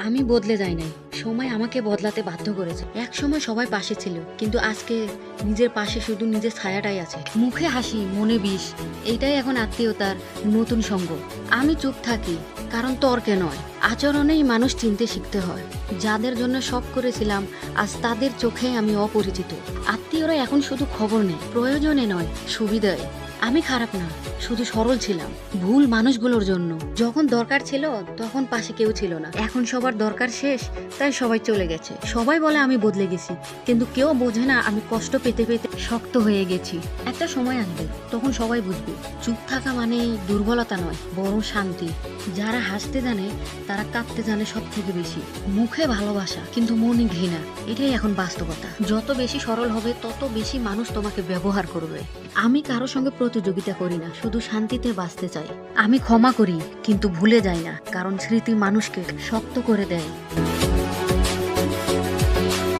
আমি বদলে যাই নাই, সময় আমাকে বদলাতে বাধ্য করেছে। এক সময় সবাই পাশে ছিল, কিন্তু আজকে নিজের পাশে শুধু নিজের ছায়াটাই আছে। মুখে হাসি, মনে বিষ, এইটাই এখন আত্মীয়তার নতুন সঙ্গ। আমি চুপ থাকি কারণ তর্কে নয়, আচরণেই মানুষ চিনতে শিখতে হয়। যাদের জন্য সব করেছিলাম, আজ তাদের চোখে আমি অপরিচিত। আত্মীয়রা এখন শুধু খবর নেই, প্রয়োজনে নয়, সুবিধায়। আমি খারাপ না, শুধু সরল ছিলাম ভুল মানুষগুলোর জন্য। যখন দরকার ছিল তখন পাশে কেউ ছিল না। এখন সবার দরকার শেষ, তাই সবাই চলে গেছে। সবাই বলে আমি বদলে গেছি, কিন্তু কেউ বোঝে না আমি কষ্ট পেতে পেতে শক্ত হয়ে গেছি। একটা সময় আসবে, তখন সবাই বুঝবে চুপ থাকা মানে দুর্বলতা নয়, বরং শান্তি। যারা হাসতে জানে তারা কাঁদতে জানে সব থেকে বেশি। মুখে ভালোবাসা, কিন্তু মনে ঘৃণা, এটাই এখন বাস্তবতা। যত বেশি সরল হবে তত বেশি মানুষ তোমাকে ব্যবহার করবে। আমি কারো সঙ্গে প্রতিযোগিতা করি না, শুধু শান্তিতে বাঁচতে চাই। আমি ক্ষমা করি, কিন্তু ভুলে যাই না, কারণ স্মৃতি মানুষকে শক্ত করে দেয়।